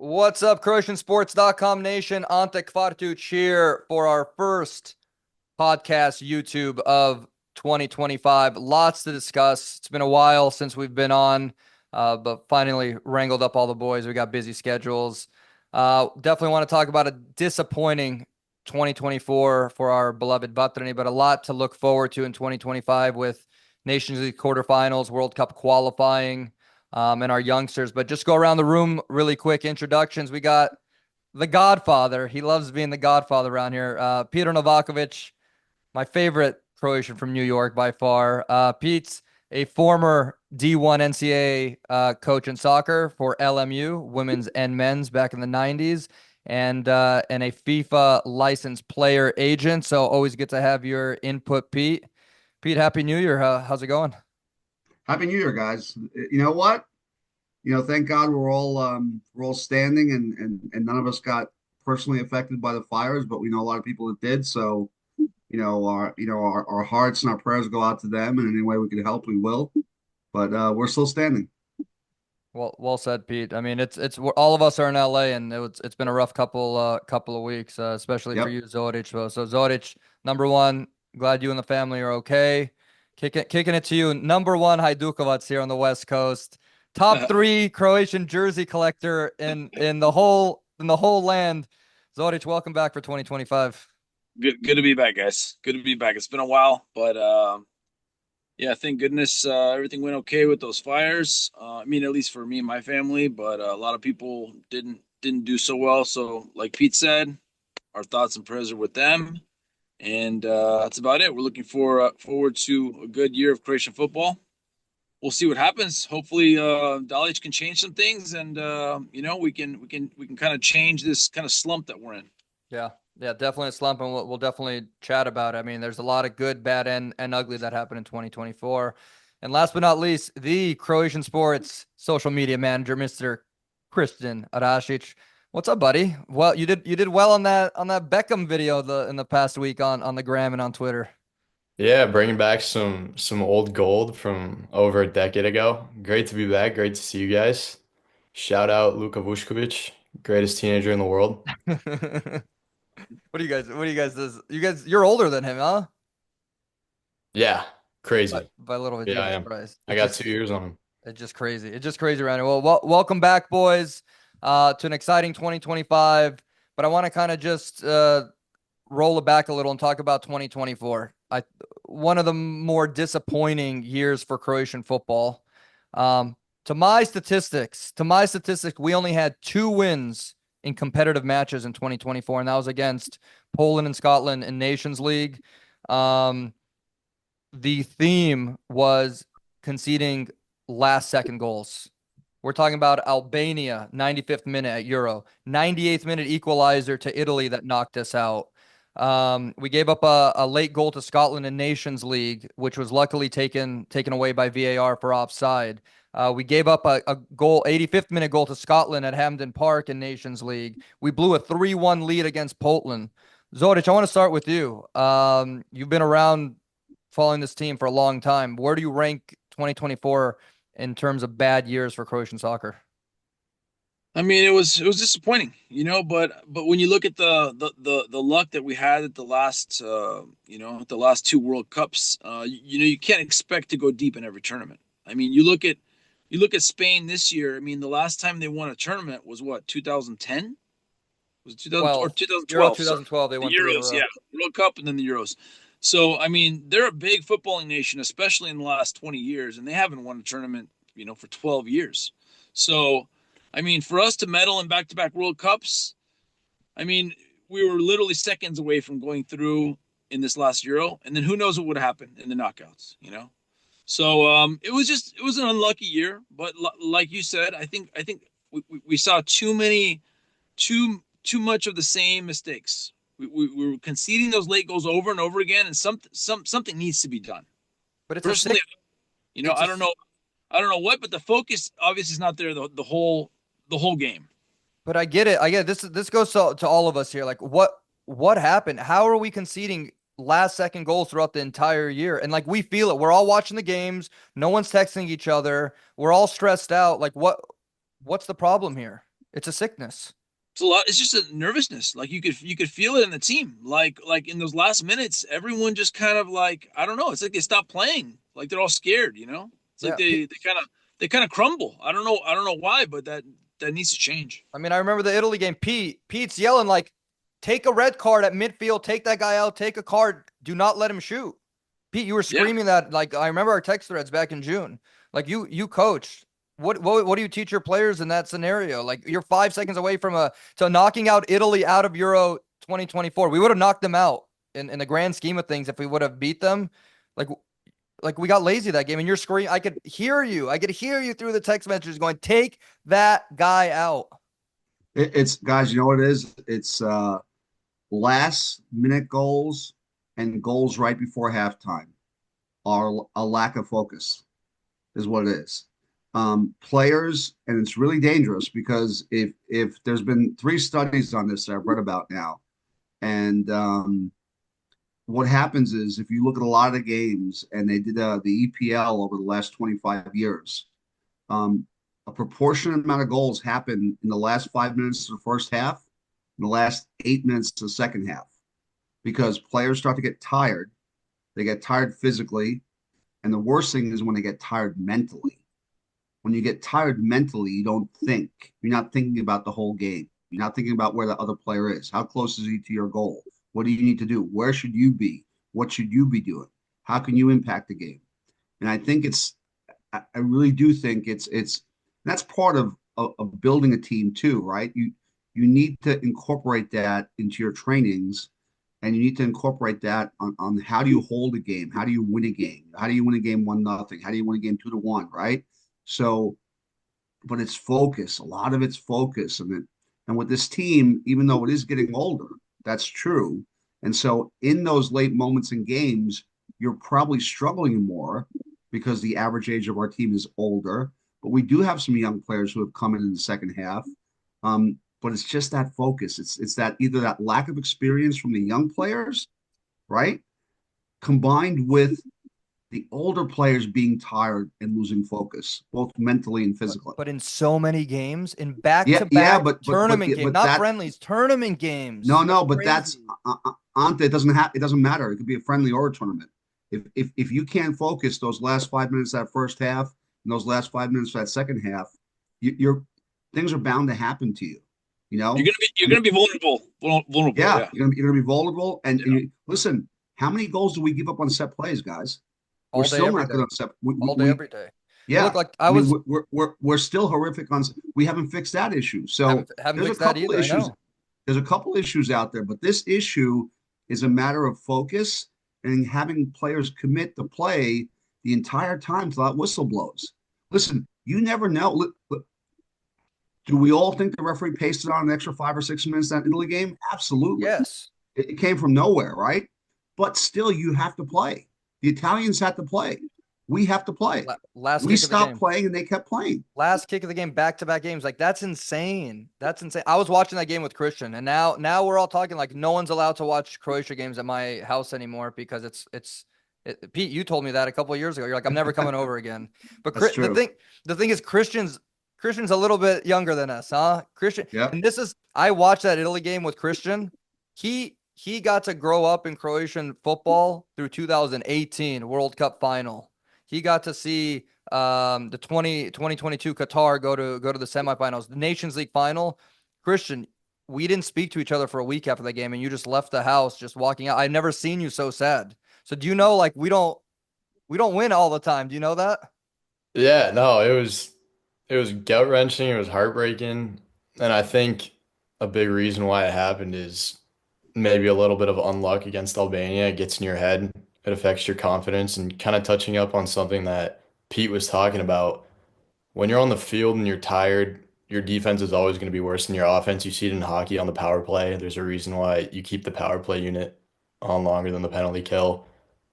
What's up, CroatianSports.com nation? Ante Kvartuc here for our first podcast YouTube of 2025. Lots to discuss. It's been a while since we've been on, but finally wrangled up all the boys. We got busy schedules. Definitely want to talk about a disappointing 2024 for our beloved Vatreni, but a lot to look forward to in 2025 with Nations League quarterfinals, World Cup qualifying, and our youngsters. But just go around the room really quick. Introductions. We got the Godfather. He loves being the Godfather around here. Peter Novakovic, my favorite Croatian from New York by far. Pete's a former D1 NCAA coach in soccer for LMU, women's and men's, back in the 90s, and a FIFA licensed player agent. So always good to have your input, Pete. Pete, Happy New Year. How's it going? Happy New Year, guys. You know what? Thank God we're all standing and none of us got personally affected by the fires, but we know a lot of people that did. So, our hearts and our prayers go out to them, and any way we can help, we will. But we're still standing. Well said, Pete. I mean, it's all of us are in LA, and it's been a rough couple of weeks, especially for Yep. you, Zoric. So Zoric, number one, glad you and the family are okay. Kicking it to you, number one, Hajdukovac here on the West Coast, top three Croatian jersey collector in the whole land. Zoric, welcome back for 2025. Good to be back, guys. Good to be back. It's been a while, but yeah, thank goodness everything went okay with those fires. I mean, at least for me and my family, but a lot of people didn't do so well. So, like Pete said, our thoughts and prayers are with them, and that's about it. We're looking forward to a good year of Croatian football. We'll see what happens. Hopefully, Dalic can change some things, and we can kind of change this kind of slump that we're in. Yeah, yeah, definitely a slump, and we'll definitely chat about it. I mean, there's a lot of good, bad, and ugly that happened in 2024. And last but not least, the Croatian Sports social media manager, Mr. Christian Arasic. What's up, buddy? Well, you did well on that Beckham video in the past week on the gram and on Twitter. Yeah, bringing back some old gold from over a decade ago. Great to be back. Great to see you guys. Shout out Luka Vušković, greatest teenager in the world. What do you guys does? You're older than him, huh? Yeah, By, crazy. by a little bit, Yeah, Jesus I am. Christ. I got 2 years on him. It's just crazy. It's just crazy around here. Well, welcome back, boys, to an exciting 2025. But I want to kind of just roll it back a little and talk about 2024. One of the more disappointing years for Croatian football. To my statistics, we only had 2 wins in competitive matches in 2024, and that was against Poland and Scotland in Nations League. Um, the theme was conceding last second goals. We're talking about Albania, 95th minute at Euro, 98th minute equalizer to Italy that knocked us out. We gave up a late goal to Scotland in Nations League, which was luckily taken away by VAR for offside. We gave up a goal, 85th minute goal to Scotland at Hampden Park in Nations League. We blew a 3-1 lead against Poland. Zoric, I want to start with you. You've been around following this team for a long time. Where do you rank 2024 in terms of bad years for Croatian soccer? I mean, it was disappointing, but when you look at the luck that we had at the last at the last two World Cups, you can't expect to go deep in every tournament. I mean, you look at Spain this year. I mean, the last time they won a tournament was what, 2010? Was it 2000 or 12. Euro 2012? Sorry, 2012, they the won three in a Euros, row. yeah, World Cup and then the Euros. So I mean, they're a big footballing nation, especially in the last 20 years, and they haven't won a tournament, for 12 years. So I mean, for us to medal in back-to-back World Cups, I mean, we were literally seconds away from going through in this last Euro, and then who knows what would happen in the knockouts. So it was an unlucky year, but like you said, I think we saw too much of the same mistakes. We were conceding those late goals over and over again, and something needs to be done. But it's a Personally, it's a I don't know what, but the focus obviously is not there the whole game. But I get it. I get it. This goes to all of us here. Like what happened? How are we conceding last second goals throughout the entire year? And like we feel it. We're all watching the games. No one's texting each other. We're all stressed out. Like what's the problem here? It's a sickness. It's a lot. It's just a nervousness. Like you could feel it in the team. Like in those last minutes, everyone just kind of like I don't know. It's like they stopped playing. Like they're all scared. It's like Yeah. they kind of crumble. I don't know why, but that needs to change. I mean, I remember the Italy game. Pete's yelling like, "Take a red card at midfield. Take that guy out. Take a card. Do not let him shoot." Pete, you were Yeah. screaming that. Like I remember our text threads back in June. Like you coached. What do you teach your players in that scenario? Like you're 5 seconds away from to knocking out Italy out of Euro 2024. We would have knocked them out in the grand scheme of things if we would have beat them. Like like we got lazy that game, and you're screaming. I could hear you. I could hear you through the text messages going, "Take that guy out." It's guys, you know what it is? It's last minute goals and goals right before halftime are a lack of focus, is what it is. Players, and it's really dangerous because if there's been 3 studies on this that I've read about now, and what happens is if you look at a lot of the games, and they did the EPL over the last 25 years, um, a proportionate amount of goals happen in the last 5 minutes of the first half, in the last 8 minutes of the second half, because players start to get tired. They get tired physically, and the worst thing is when they get tired mentally. When you get tired mentally, you don't think. You're not thinking about the whole game. You're not thinking about where the other player is. How close is he to your goal? What do you need to do? Where should you be? What should you be doing? How can you impact the game? And I think I really do think that's part of building a team too, right? You need to incorporate that into your trainings, and you need to incorporate that on how do you hold a game? How do you win a game? How do you win a game 1-0? How do you win a game 2-1, right? So, but it's focus. A lot of it's focus, and with this team, even though it is getting older, that's true. And so, in those late moments in games, you're probably struggling more because the average age of our team is older. But we do have some young players who have come in the second half. But it's just that focus. It's that either that lack of experience from the young players, right, combined with the older players being tired and losing focus, both mentally and physically. But in so many games, in Yeah, back-to-back but tournament games, but not that friendlies, tournament games. no, but that's Crazy. Ante. It doesn't matter. It could be a friendly or a tournament. If you can't focus those last 5 minutes of that first half and those last 5 minutes of that second half, you're things are bound to happen to you. You You're know, gonna be you're I mean, gonna be vulnerable. yeah, Yeah. you're gonna be vulnerable. And, Yeah. and listen, how many goals do we give up on set plays, guys? We're All day, still every not good day. on set. All day, every day. Look, Yeah. like I mean, we're still horrific on. We haven't fixed that issue. So haven't there's a fixed that couple either. I issues. know. There's a couple issues out there, but this issue is a matter of focus and having players commit to play the entire time till that whistle blows. Listen, you never know. Do we all think the referee pasted on an extra 5 or 6 minutes in that Italy game? Absolutely. Yes. It came from nowhere, right? But still, you have to play. The Italians had to play. We have to play. Last We kick of the stopped game. playing and they kept playing. Last kick of the game, back-to-back games. Like that's insane. That's insane. I was watching that game with Christian, and now we're all talking like no one's allowed to watch Croatia games at my house anymore because Pete, you told me that a couple of years ago. You're like, I'm never coming over again. But That's true. the thing is, Christian's a little bit younger than us, huh? Christian, Yep. and I watched that Italy game with Christian. He got to grow up in Croatian football through 2018 World Cup final. He got to see the 2022 Qatar go to the semifinals, the Nations League final. Christian, we didn't speak to each other for a week after the game, and you just left the house, just walking out. I've never seen you so sad. So do you know, like we don't win all the time. Do you know that? Yeah, no, it was gut-wrenching, it was heartbreaking, and I think a big reason why it happened is maybe a little bit of unluck against Albania. It gets in your head, it affects your confidence, and kind of touching up on something that Pete was talking about. When you're on the field and you're tired, your defense is always going to be worse than your offense. You see it in hockey on the power play. There's a reason why you keep the power play unit on longer than the penalty kill.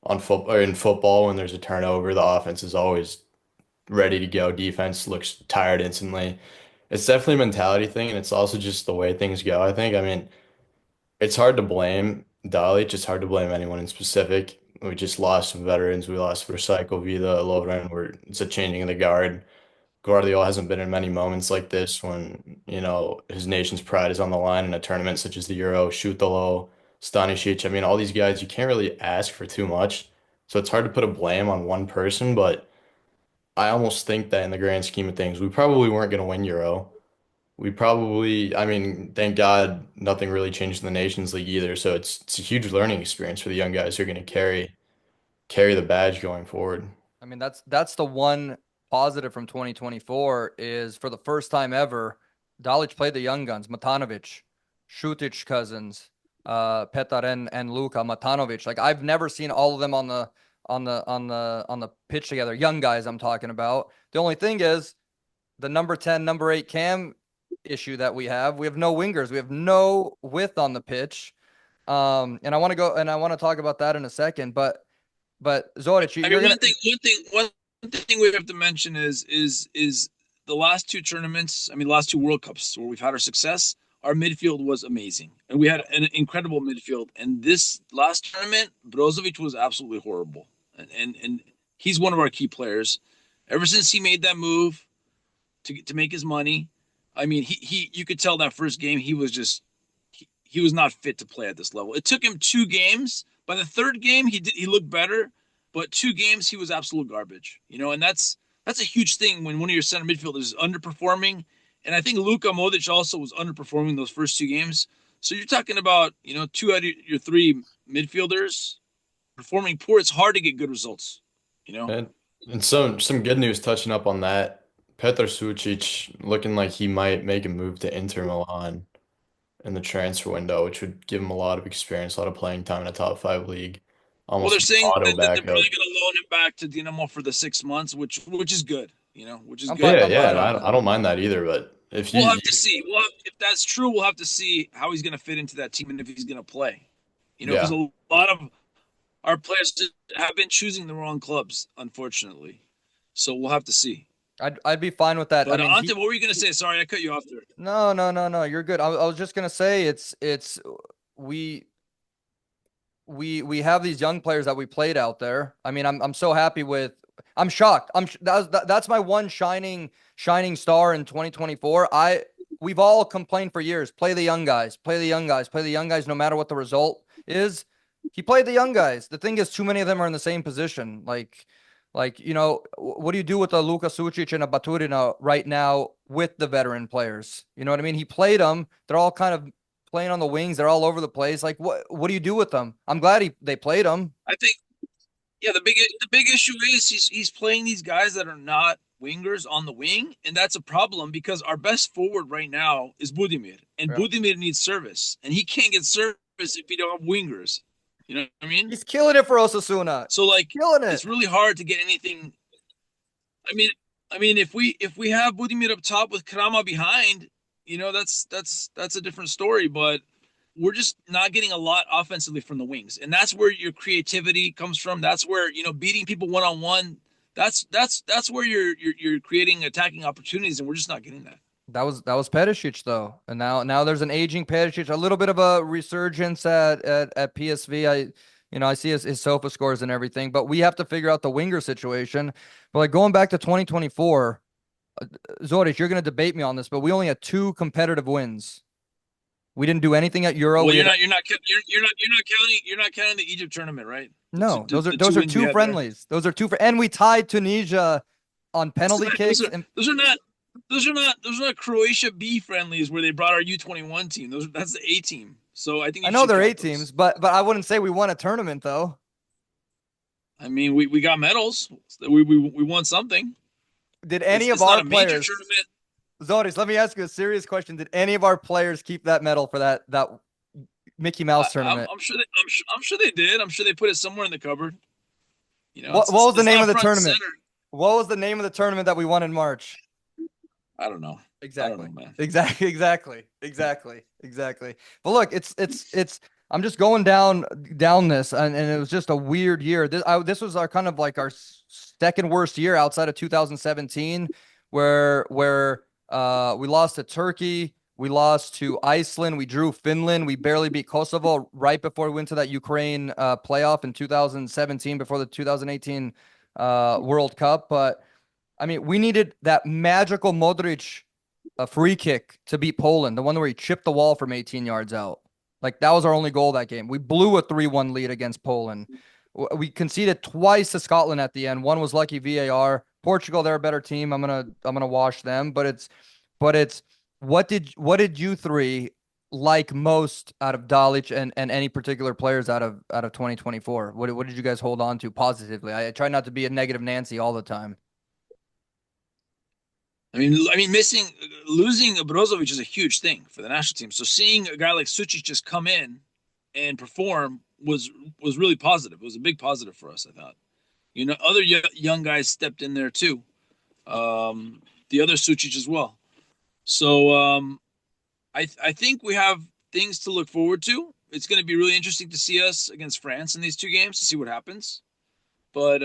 In football, when there's a turnover, the offense is always ready to go. Defense looks tired instantly. It's definitely a mentality thing, and it's also just the way things go, I think. I mean, it's hard to blame Dalic. It's hard to blame anyone in specific. We just lost some veterans. We lost Recycle, Vida, Lovren. It's a changing of the guard Guardiola hasn't been in many moments like this when, his nation's pride is on the line in a tournament such as the Euro, Šutalo, Stanisic. I mean, all these guys, you can't really ask for too much. So it's hard to put a blame on one person, but I almost think that in the grand scheme of things, we probably weren't going to win Euro. I mean, thank God nothing really changed in the Nations League either. So it's a huge learning experience for the young guys who are going to carry the badge going forward. I mean, that's the one positive from 2024 is for the first time ever, Dalic played the young guns, Matanovic, Šutić cousins, Petar and Luka Matanovic. Like I've never seen all of them on the pitch together. Young guys I'm talking about. The only thing is the number 10, number 8 Cam issue that we have no wingers. We have no width on the pitch. And I want to talk about that in a second, but Zoric, one thing we have to mention is the last two tournaments. I mean, last two World Cups where we've had our success. Our midfield was amazing, and we had an incredible midfield. And this last tournament, Brozovic was absolutely horrible, and he's one of our key players. Ever since he made that move to make his money, I mean, you could tell that first game he was just he was not fit to play at this level. It took him 2 games. By the third game, he looked better, but 2 games he was absolute garbage. And that's a huge thing when one of your center midfielders is underperforming. And I think Luka Modric also was underperforming those first 2 games. So you're talking about 2 out of your 3 midfielders performing poor. It's hard to get good results. And some good news touching up on that. Petar Sucic looking like he might make a move to Inter Milan in the transfer window, which would give him a lot of experience, a lot of playing time in a top 5 league. Well, they're saying that they're backup. probably going to loan him back to Dinamo for the 6 months, which is good, which is good. I don't mind that either. But we'll have to see. If that's true, we'll have to see how he's going to fit into that team and if he's going to play. Because a lot of our players have been choosing the wrong clubs, unfortunately. So we'll have to see. I'd be fine with that. But Ante, what were you going to say? Sorry, I cut you off there. No. You're good. I was just going to say we have these young players that we played out there. I mean, I'm so happy with. I'm shocked. That's my one shining star in 2024. We've all complained for years. Play the young guys. Play the young guys. Play the young guys. No matter what the result is, he played the young guys. The thing is, too many of them are in the same position. Like, what do you do with a Luka Sucic and a Baturina right now with the veteran players? You know what I mean? He played them. They're all kind of playing on the wings. They're all over the place. Like, what do you do with them? I'm glad they played them. I think, the big issue is he's playing these guys that are not wingers on the wing, and that's a problem because our best forward right now is Budimir, and Budimir needs service, and he can't get service if he don't have wingers. You know what I mean? He's killing it for Osasuna. So killing it. It's really hard to get anything. I mean, if we have Budimir up top with Krama behind, that's a different story. But we're just not getting a lot offensively from the wings, and that's where your creativity comes from. That's where beating people one-on-one. That's where you're creating attacking opportunities, and we're just not getting that. That was Perisic though, and now there's an aging Perisic, a little bit of a resurgence at PSV. I see his SOFA scores and everything, but we have to figure out the winger situation. But going back to 2024, Zoric, you're going to debate me on this, but we only had 2 competitive wins. We didn't do anything at Euro. Well, you're not counting the Egypt tournament, right? No, those are 2 friendlies. Those are 2 and we tied Tunisia on penalty kicks. Those are not Croatia B friendlies where they brought our U21 team. That's the A team. So I think I know they're A teams, but I wouldn't say we won a tournament though. I mean, we got medals. We won something. Did any of our players? Zoris, let me ask you a serious question. Did any of our players keep that medal for that Mickey Mouse tournament? I'm sure they did. I'm sure they put it somewhere in the cupboard. What was the name of the tournament? What was the name of the tournament that we won in March? I don't know. Exactly. I don't know, man. Exactly. But look, it's. I'm just going down this, and it was just a weird year. This was our kind of like our second worst year outside of 2017, where we lost to Turkey, we lost to Iceland, we drew Finland, we barely beat Kosovo right before we went to that Ukraine playoff in 2017 before the 2018 World Cup. But I mean, we needed that magical Modric free kick to beat Poland, the one where he chipped the wall from 18 yards out. Like, that was our only goal that game. We blew a 3-1 lead against Poland. We conceded twice to Scotland at the end. One was lucky VAR. Portugal, they're a better team. I'm gonna wash them. But it's what did you three like most out of Dalic and any particular players out of 2024? What did you guys hold on to positively? I try not to be a negative Nancy all the time. I mean, losing Brozovic is a huge thing for the national team. So seeing a guy like Sucic just come in and perform was really positive. It was a big positive for us, I thought. You know, other young guys stepped in there too. The other Sucic as well. So I think we have things to look forward to. It's going to be really interesting to see us against France in these two games to see what happens. But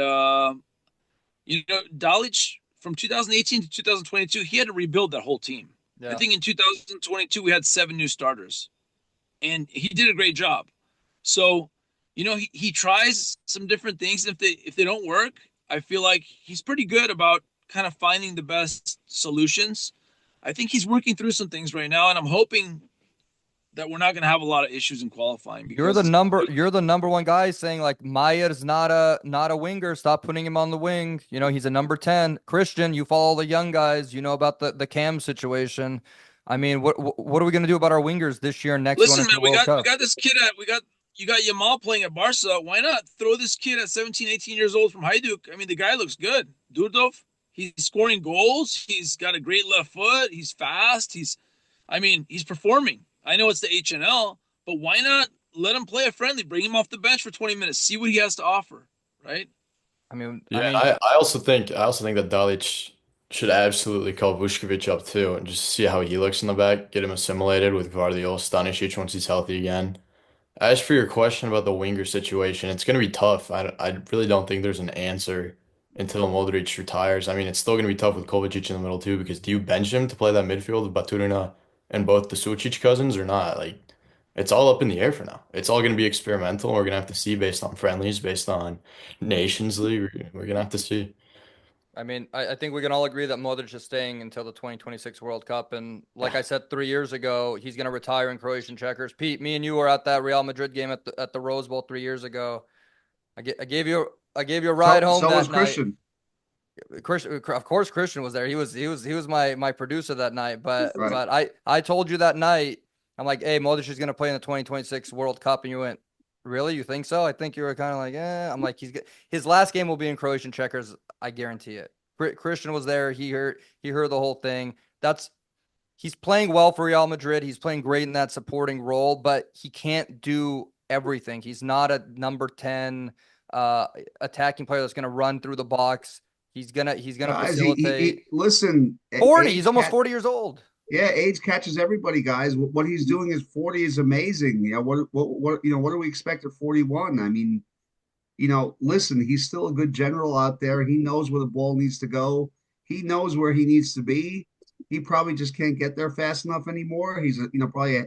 you know, Dalic from 2018 to 2022, he had to rebuild that whole team. Yeah. I think in 2022 we had 7 new starters, and he did a great job. So, you know, he tries some different things. If they don't work, I feel like he's pretty good about kind of finding the best solutions. I think he's working through some things right now, and I'm hoping that we're not going to have a lot of issues in qualifying. You're the number one guy saying like Mayer's not a winger. Stop putting him on the wing. You know, he's a number 10. Christian, you follow the young guys. You know about the Cam situation. I mean, what are we going to do about our wingers this year and next? Listen, man, we got this kid you got Yamal playing at Barca. Why not throw this kid at 17, 18 years old from Hajduk? I mean, the guy looks good. Durdov, he's scoring goals. He's got a great left foot. He's fast. He's performing. I know it's the HNL, but why not let him play a friendly? Bring him off the bench for 20 minutes. See what he has to offer, right? I also think that Dalic should absolutely call Vuskovic up too and just see how he looks in the back, get him assimilated with Gvardiol, Stanisic once he's healthy again. As for your question about the winger situation, it's going to be tough. I really don't think there's an answer until Modric retires. I mean, it's still going to be tough with Kovacic in the middle too, because do you bench him to play that midfield with Baturina and both the Sucic cousins or not? Like, it's all up in the air for now. It's all going to be experimental. We're going to have to see based on friendlies, based on Nations League. We're going to have to see. I mean, I think we can all agree that Modric is staying until the 2026 World Cup. And like I said 3 years ago, he's going to retire in Croatian checkers. Pete, me and you were at that Real Madrid game at the Rose Bowl 3 years ago. I gave you a ride home. So was Christian. Christian, of course, Christian was there. He was my producer that night. But I told you that night, I'm like, hey, Modric is going to play in the 2026 World Cup, and you went, really? You think so? I think you were kind of like, I'm like, his last game will be in Croatian checkers. I guarantee it. Christian was there. He heard the whole thing. He's playing well for Real Madrid. He's playing great in that supporting role, but he can't do everything. He's not a number 10 attacking player that's going to run through the box. He's gonna facilitate. Listen, 40. He's almost 40 years old. Yeah, age catches everybody, guys. What he's doing at 40 is amazing. You know, what do we expect at 41? I mean, you know, listen, he's still a good general out there. He knows where the ball needs to go. He knows where he needs to be. He probably just can't get there fast enough anymore. He's, probably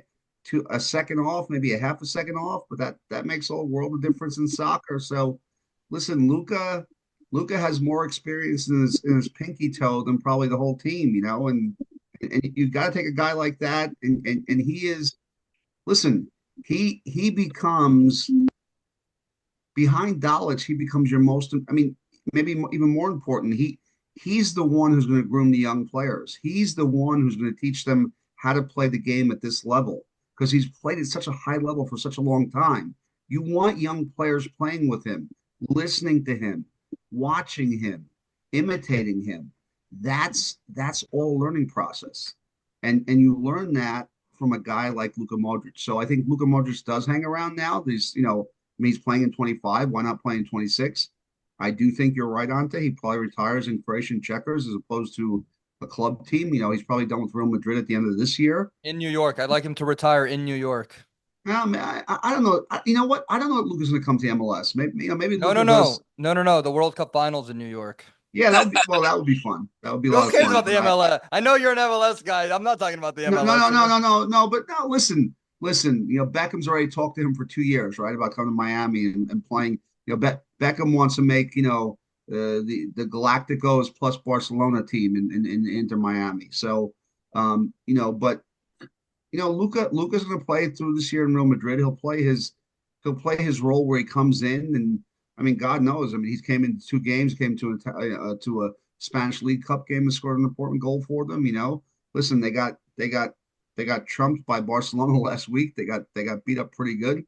a second off, maybe a half a second off, but that makes all world of difference in soccer. So, listen, Luka has more experience in his pinky toe than probably the whole team, and you've got to take a guy like that, and he is, listen, he becomes, behind Dalic, he becomes your most, maybe even more important. He's the one who's going to groom the young players. He's the one who's going to teach them how to play the game at this level, because he's played at such a high level for such a long time. You want young players playing with him, listening to him, watching him, imitating him. That's all learning process. And you learn that from a guy like Luka Modric. So I think Luka Modric does hang around now. He's playing in 25. Why not play in 26? I do think you're right, Ante. He probably retires in Croatian checkers as opposed to a club team. He's probably done with Real Madrid at the end of this year. In New York. I'd like him to retire in New York. I don't know. You know what? I don't know if Luka's going to come to MLS. Maybe. No. The World Cup finals in New York. Yeah, that would be fun. That would be a lot of fun. Who cares about the MLS? I know you're an MLS guy. I'm not talking about the MLS. No. But no, listen. Beckham's already talked to him for 2 years, right, about coming to Miami and playing. Beckham wants to make the Galacticos plus Barcelona team in Inter Miami. So, but Luka's going to play through this year in Real Madrid. He'll play his role where he comes in, and I mean, God knows. I mean, he came in 2 games, came to a Spanish League Cup game and scored an important goal for them. Listen, they got trumped by Barcelona last week. They got beat up pretty good.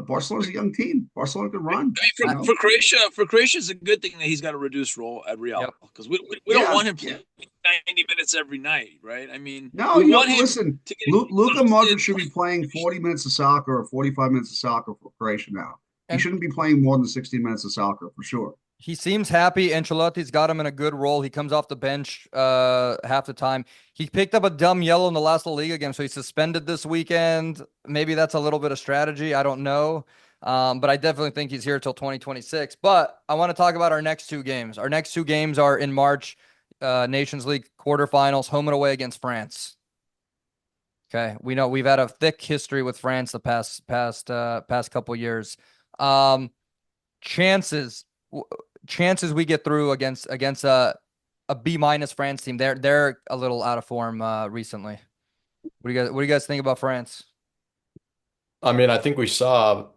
Barcelona's a young team. Barcelona could run. I mean, for Croatia, it's a good thing that he's got a reduced role at Real because we don't want him playing 90 minutes every night, right? I mean, no, listen, Luka Modric should be playing 40 minutes of soccer or 45 minutes of soccer for Croatia now. He shouldn't be playing more than 60 minutes of soccer for sure. He seems happy. Ancelotti's got him in a good role. He comes off the bench half the time. He picked up a dumb yellow in the last La Liga game, so he's suspended this weekend. Maybe that's a little bit of strategy. I don't know. But I definitely think he's here till 2026. But I want to talk about our next 2 games. Our next 2 games are in March, Nations League quarterfinals, home and away against France. Okay, we know we've had a thick history with France the past couple years. Chances we get through against a B- France team. They're a little out of form recently. What do you guys think about France? I mean, I think we saw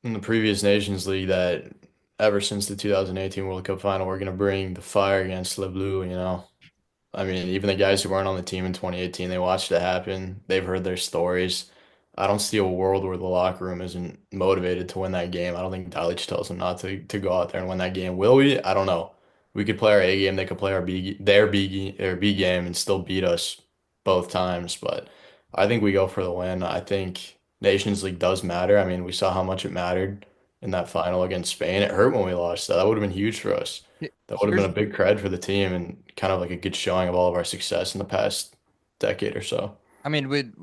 in the previous Nations League that ever since the 2018 World Cup final, we're going to bring the fire against Le Bleu. I mean, even the guys who weren't on the team in 2018, they watched it happen. They've heard their stories. I don't see a world where the locker room isn't motivated to win that game. I don't think Dalic tells them not to go out there and win that game. Will we? I don't know. We could play our A game. They could play their B game and still beat us both times. But I think we go for the win. I think Nations League does matter. I mean, we saw how much it mattered in that final against Spain. It hurt when we lost. That would have been huge for us. That would have been a big cred for the team and kind of like a good showing of all of our success in the past decade or so. I mean,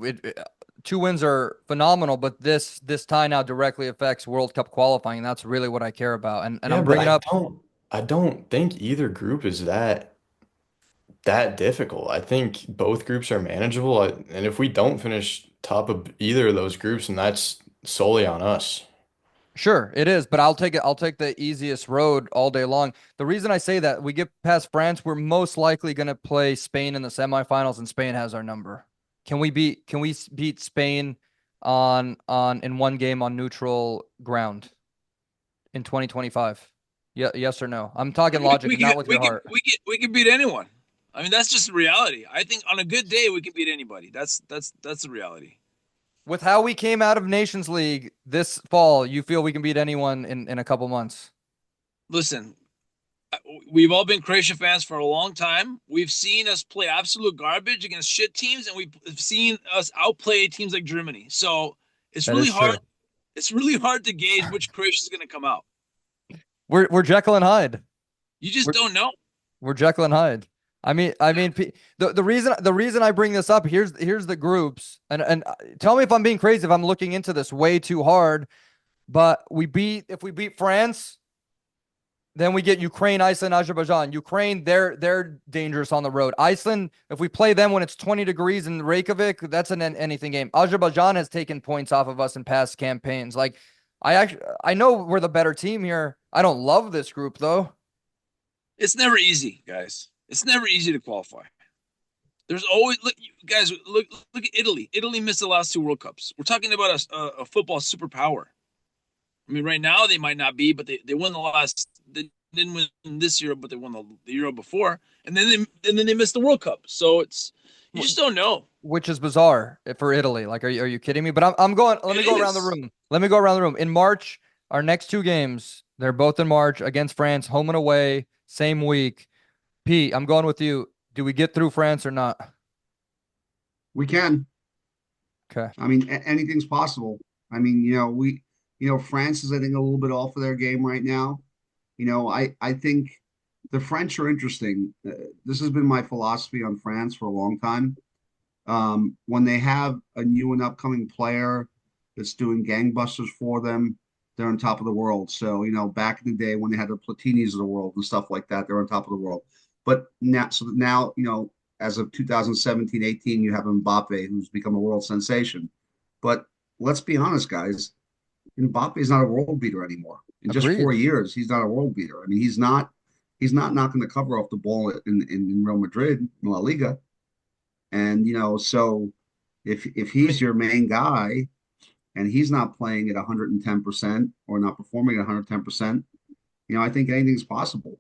2 wins are phenomenal, but this tie now directly affects World Cup qualifying. And that's really what I care about. And Yeah, I'm but bringing up. I don't think either group is that difficult. I think both groups are manageable. And if we don't finish top of either of those groups, and that's solely on us. Sure, it is, but I'll take it. I'll take the easiest road all day long. The reason I say that, we get past France, we're most likely going to play Spain in the semifinals, and Spain has our number. Can we beat Spain in 1 game on neutral ground in 2025? Yeah, yes or no? I'm talking logic, not with your heart. We can beat anyone. I mean, that's just the reality. I think on a good day we can beat anybody. That's the reality. With how we came out of Nations League this fall, you feel we can beat anyone in a couple months? Listen, we've all been Croatia fans for a long time. We've seen us play absolute garbage against shit teams, and we've seen us outplay teams like Germany. So it's really hard. It's really hard to gauge which Croatia is going to come out. We're Jekyll and Hyde. You just don't know. We're Jekyll and Hyde. I mean, the reason I bring this up, here's the groups, and tell me if I'm being crazy, if I'm looking into this way too hard, but if we beat France, then we get Ukraine, Iceland, Azerbaijan. Ukraine, they're dangerous on the road. Iceland, if we play them when it's 20 degrees in Reykjavik, that's an anything game. Azerbaijan has taken points off of us in past campaigns. Like, I know we're the better team here. I don't love this group though. It's never easy, guys. It's never easy to qualify. There's always look at Italy. Italy missed the last 2 World Cups. We're talking about a football superpower. I mean, right now they might not be, but they won the last. They didn't win this year, but they won the Euro before, and then they missed the World Cup. So you just don't know. Which is bizarre for Italy. Like, are you kidding me? But I'm going. Let me go around the room. Let me go around the room. In March, our next 2 games, they're both in March against France, home and away, same week. Pete, I'm going with you. Do we get through France or not? We can. Okay. I mean, anything's possible. I mean, France is, I think, a little bit off of their game right now. I think the French are interesting. This has been my philosophy on France for a long time. When they have a new and upcoming player that's doing gangbusters for them, they're on top of the world. So, back in the day when they had the Platinis of the world and stuff like that, they're on top of the world. But now, as of 2017-18, you have Mbappe, who's become a world sensation. But let's be honest, guys, Mbappe is not a world beater anymore. In just 4 years, he's not a world beater. I mean, he's not he's not knocking the cover off the ball in Real Madrid in La Liga. And so if I mean, he's your main guy and he's not playing at 110% or not performing at 110%, I think anything's possible.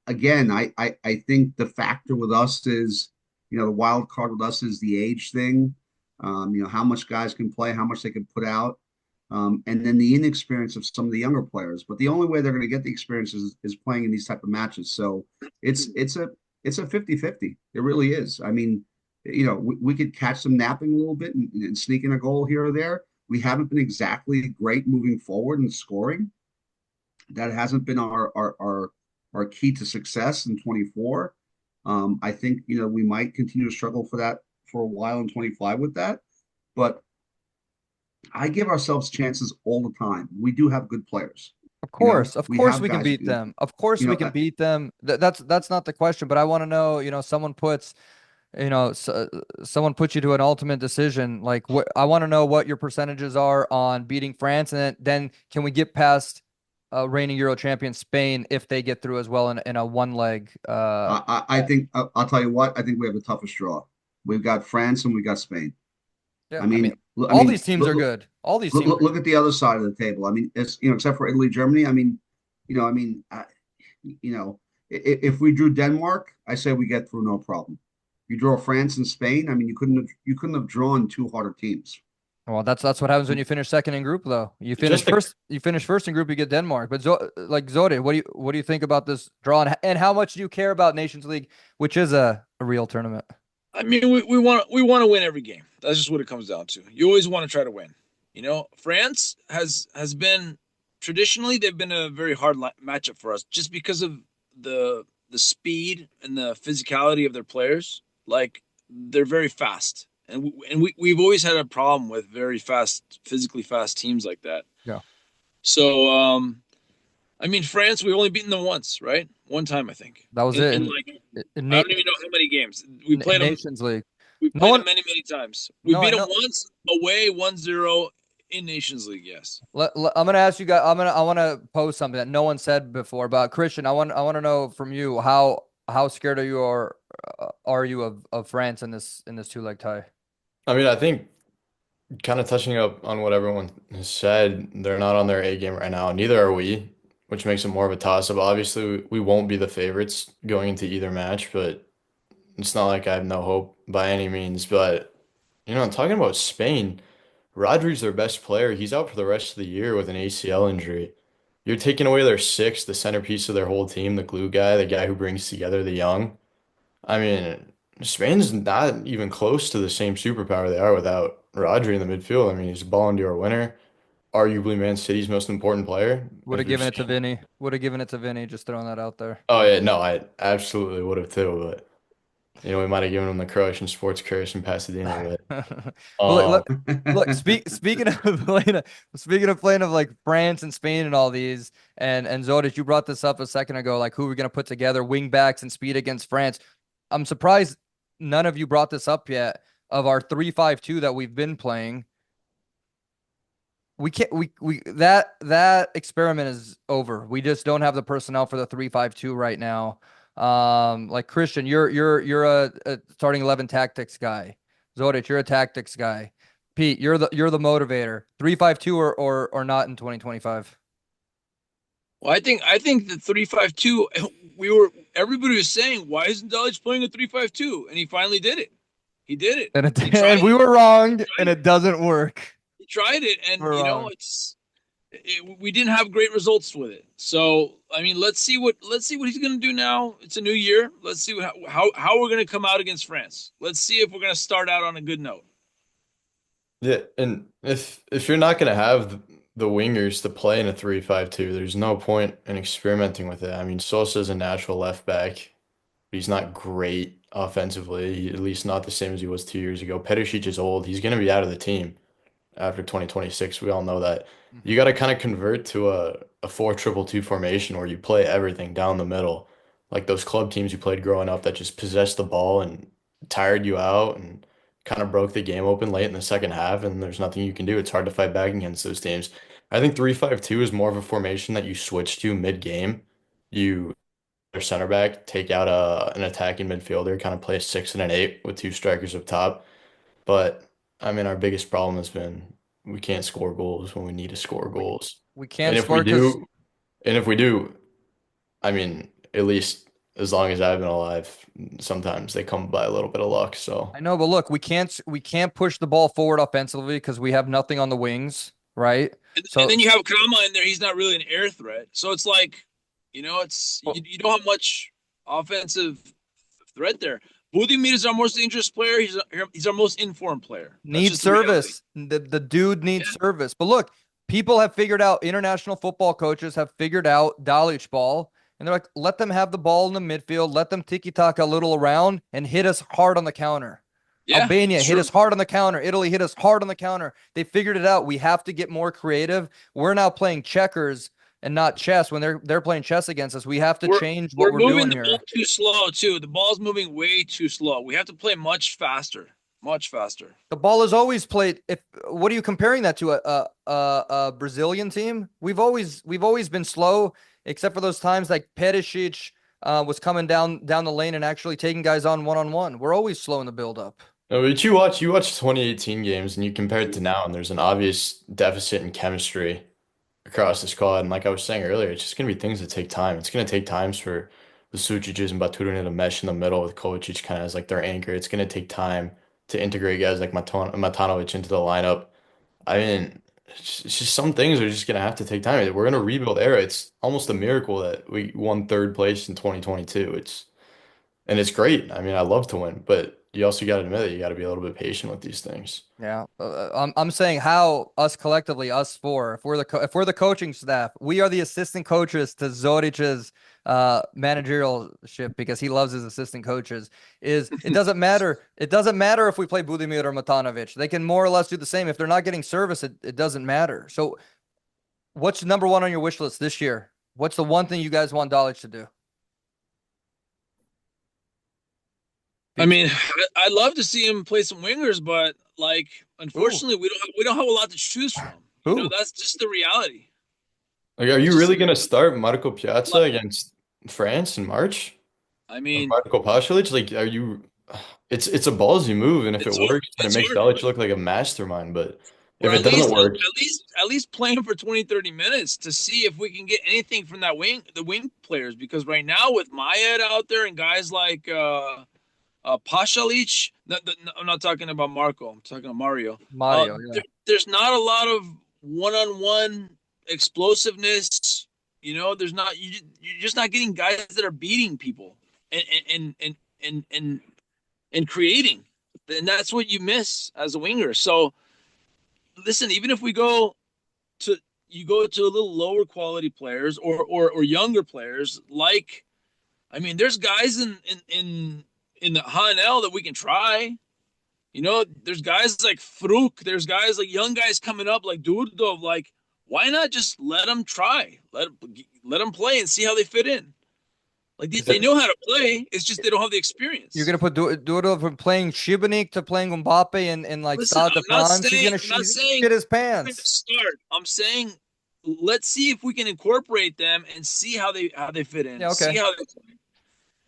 Again, I think the factor with us is, the wild card with us is the age thing. How much guys can play, how much they can put out, and then the inexperience of some of the younger players. But the only way they're going to get the experience is playing in these type of matches. So it's a 50-50. It really is. I mean, we could catch them napping a little bit and sneak in a goal here or there. We haven't been exactly great moving forward and scoring. That hasn't been our key to success in 24. I think we might continue to struggle for that for a while in 25 with that, but I give ourselves chances all the time. We do have good players. of We course have we can guys beat them. Of course you we know, can beat them. That's not the question. But I want to know, someone puts, someone puts you to an ultimate decision. Like, what I want to know what your percentages are on beating France, and then can we get past reigning Euro champion Spain if they get through as well in a one leg? I think I'll tell you what. I think we have the toughest draw. We've got France and we got Spain. Yeah, I I mean, mean, all these teams are good. All these teams. look at the other side of the table. I mean, it's except for Italy, Germany. I mean, if we drew Denmark, I say we get through no problem. You draw France and Spain. I mean, you couldn't have drawn two harder teams. Well, that's what happens when you finish second in group, though. You finish Just the first. You finish first in group, you get Denmark. But Zode, what do you think about this draw, and how much do you care about Nations League, which is a real tournament? I mean, we want to win every game. That's just what it comes down to. You always want to try to win. France has been traditionally they've been a very hard matchup for us just because of the speed and the physicality of their players. Like they're very fast, and we've always had a problem with very fast, physically fast teams like that. Yeah. So I mean, France, we've only beaten them once, right? One time, I think. That was it. In I don't even know how many games we played them. Nations League. We No played one. them many, many times. We No, beat I them know. once away, 1-0 in Nations League. Yes. I'm gonna ask you guys. I want to pose something that no one said before about Christian. I want to know from you how scared are you of France in this two leg tie? I mean, I think kind of touching up on what everyone has said, they're not on their A game right now. Neither are we, which makes it more of a toss-up. Obviously, we won't be the favorites going into either match, but it's not like I have no hope by any means. But, talking about Spain, Rodri's their best player. He's out for the rest of the year with an ACL injury. You're taking away their sixth, the centerpiece of their whole team, the glue guy, the guy who brings together the young. I mean, Spain's not even close to the same superpower they are without Rodri in the midfield. I mean, he's a Ballon d'Or winner, arguably Man City's most important player. Would If have you're given it to saying, Vinny. Would have given it to Vinny. Just throwing that out there. oh yeah, no, I absolutely would have too, but we might have given him the Croatian sports curse in Pasadena, but Well, um, look. Speaking of playing of like France and Spain and all these, and Zodis, you brought this up a second ago. Like, who we're gonna put together, wing backs and speed against France. I'm surprised none of you brought this up yet. Of our 3-5-2 that we've been playing, we can't. We that experiment is over. We just don't have the personnel for the 3-5-2 right now. Like Christian, you're a starting 11 tactics guy. Zodic, you're a tactics guy. Pete, you're the motivator. 3-5-2 or not in 2025. Well, I think the 3-5-2. Everybody was saying, why isn't Dalic playing a 3-5-2? And he finally did it. He did it. And we were wrong, and it doesn't work. He tried it, and We're wrong. we didn't have great results with it. So I mean, let's see what he's going to do now. It's a new year. Let's see how we're going to come out against France. Let's see if we're going to start out on a good note. yeah, and if you're not gonna have the wingers to play in a 3-5-2, there's no point in experimenting with it. I mean, Sosa's a natural left back. He's not great offensively, at least not the same as he was 2 years ago. Perisic is old. He's going to be out of the team after 2026. We all know that. You got to kind of convert to a 4-2-2 formation where you play everything down the middle, like those club teams you played growing up that just possessed the ball and tired you out and kind of broke the game open late in the second half, and there's nothing you can do. It's hard to fight back against those teams. I think 3-5-2 is more of a formation that you switch to mid-game. You their center back, take out an attacking midfielder, kind of play a 6 and an 8 with two strikers up top. But I mean, our biggest problem has been we can't score goals when we need to score We goals. we And can't if we score because do, and if we do, I mean, at least as long as I've been alive, sometimes they come by a little bit of luck. So I know, but look, we can't push the ball forward offensively because we have nothing on the wings, right? And So then you have Kama in there. He's not really an air threat. So it's like, you don't have much offensive threat there. Budimir is our most dangerous player. He's our most informed player. That's needs just the reality. service. The dude needs Yeah. service. But look, people have figured out, international football coaches have figured out Dalic ball, and they're like, let them have the ball in the midfield, let them tiki-taka a little around and hit us hard on the counter. Yeah, Albania hit sure. us hard on the counter. Italy hit us hard on the counter. They figured it out. We have to get more creative. We're now playing checkers and not chess when they're playing chess against us. We have to change what we're moving doing the ball here. too slow too. The ball's moving way too slow. We have to play much faster, much faster. The ball is always played. If what are you comparing that to a Brazilian team? We've always been slow, except for those times like Perisic was coming down the lane and actually taking guys on one. We're always slow in the build up. no, but you watch 2018 games and you compare it to now, and there's an obvious deficit in chemistry across the squad. And like I was saying earlier, it's just gonna be things that take time. It's gonna take times for the Sucics and Baturina to mesh in the middle with Kovacic kind of as like their anchor. It's gonna take time to integrate guys like Matanovic into the lineup. I mean, it's just some things are just gonna have to take time. We're in a rebuild era. It's almost a miracle that we won third place in 2022. It's great. I mean, I love to win, but you also got to admit that you got to be a little bit patient with these things. Yeah, I'm saying how us collectively, us four, if we're the coaching staff, we are the assistant coaches to Zoric's managerialship because he loves his assistant coaches. It doesn't matter. It doesn't matter if we play Budimir or Matanovic. They can more or less do the same. If they're not getting service, it doesn't matter. So, what's number one on your wish list this year? What's the one thing you guys want Dalic to do? I mean, I'd love to see him play some wingers, but like, unfortunately, we don't have a lot to choose from. Who? That's just the reality. Like, are you Just really gonna start Marco Piazza like, against France in March? I Or mean, Marco Pasalic? Like, are you? It's a ballsy move, and if it it's hard. works, then it It's makes hard. Dalic look like a mastermind. But Or if it doesn't work, at least play him for 20, 30 minutes to see if we can get anything from the wing players. Because right now with Mayed out there and guys like Pasalic, I'm not talking about Marco, I'm talking about Mario. Mario, yeah. There's not a lot of one-on-one explosiveness. There's not you're just not getting guys that are beating people and creating, and that's what you miss as a winger. So listen, even if you go to a little lower quality players or younger players, like, I mean, there's guys in the HNL that we can try. There's guys like Fruk, there's guys like young guys coming up like Durdov. Like, why not just let them try, let them play and see how they fit in? Like, they know how to play. It's just they don't have the experience. You're gonna put Duro from playing Šibenik to playing Mbappe and like Listen, Stade de France. He's I'm gonna not saying shit his we're gonna pants. start. I'm saying let's see if we can incorporate them and see how they fit in. Yeah, okay. See how they play.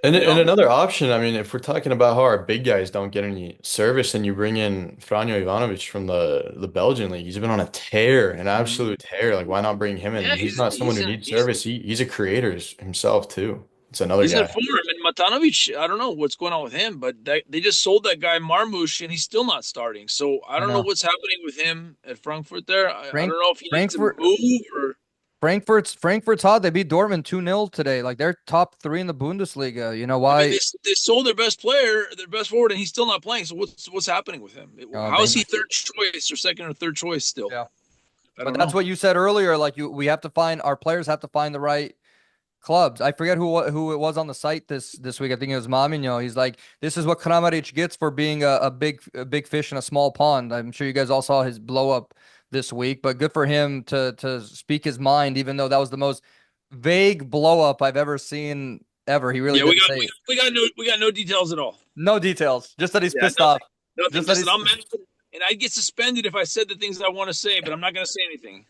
and another option. I mean, if we're talking about how our big guys don't get any service, and you bring in Franjo Ivanovic from the Belgian league, he's been on a tear, an absolute tear. Like, why not bring him in? Yeah, He's not someone who needs service. He's a creator himself too. It's another he's in guy. form. And Matanovic, I don't know what's going on with him, but they just sold that guy Marmoush, and he's still not starting. So I don't know what's happening with him at Frankfurt there. I don't know if he needs to move or. Frankfurt's hot. They beat Dortmund 2-0 today. Like, they're top 3 in the Bundesliga. You know why? I mean, they sold their best player, their best forward, and he's still not playing. So what's happening with him? How is he third choice or second or third choice still? Yeah. But that's what you said earlier. Like, we have to find, our players have to find the right clubs. I forget who it was on the site this week. I think it was Maminho. He's like, this is what Kramaric gets for being a big fish in a small pond. I'm sure you guys all saw his blow up this week, but good for him to speak his mind, even though that was the most vague blow up I've ever seen ever. He really didn't say it. We got no details at all. No details, just that he's pissed nothing, off. Nothing. Just that I'm mad, and I'd get suspended if I said the things I want to say, but I'm not going to say anything.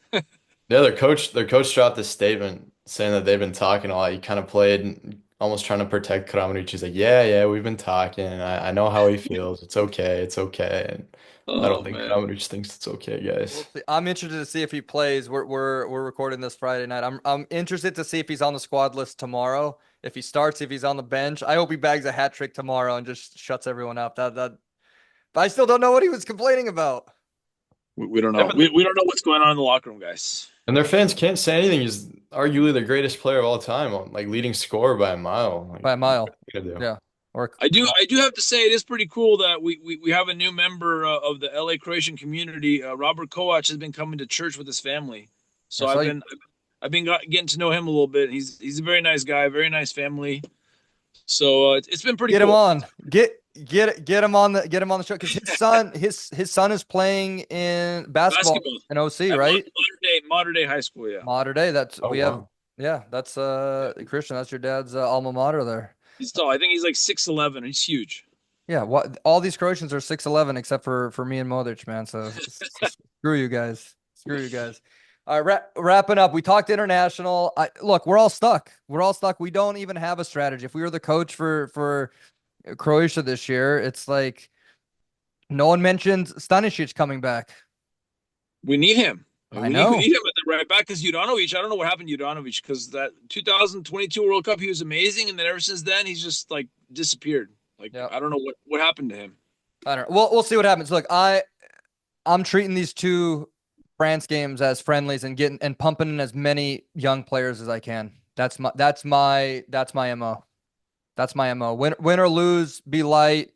Yeah, their coach dropped this statement saying that they've been talking a lot. He kind of played almost trying to protect Kramaric. He's like, yeah, we've been talking. I know how he feels. It's okay. It's okay. And I Oh don't think man. Kramaric thinks it's okay, We'll guys. see. I'm interested to see if he plays. We're recording this Friday night. I'm interested to see if he's on the squad list tomorrow. If he starts, if he's on the bench. I hope he bags a hat trick tomorrow and just shuts everyone up. But I still don't know what he was complaining about. We don't Yeah, know. but We don't know what's going on in the locker room, guys. and their fans can't say anything. He's arguably the greatest player of all time, like leading scorer by a mile. Like, By a what mile. are you gonna do? Yeah. Or I do have to say it is pretty cool that we have a new member of the LA Croatian community. Robert Kovac has been coming to church with his family, so I saw you I've been getting to know him a little bit. He's a very nice guy, very nice family. So it's been pretty get him cool. on. Get him on the show because his son is playing in basketball Basketball in OC, at right? modern day high school. Yeah, Modern day. That's Oh we have. wow. Yeah, that's Christian. That's your dad's alma mater there. he's tall. I think he's like 6'11". He's huge. Yeah, what all these Croatians are 6'11" except for me and Modric, man. So screw you guys. Screw you guys. All right, wrapping up. We talked international. Look, we're all stuck. We're all stuck. We don't even have a strategy. If we were the coach for Croatia this year, it's like no one mentioned Stanisic coming back. We need him. I We know. need him at the right back because Juranovic. I don't know what happened to Juranovic because that 2022 World Cup he was amazing, and then ever since then he's just like disappeared. Like Yeah. I don't know what happened to him. I don't know. We'll see what happens. Look, I'm treating these two France games as friendlies and pumping in as many young players as I can. That's my MO. That's my MO. Win or lose, be light.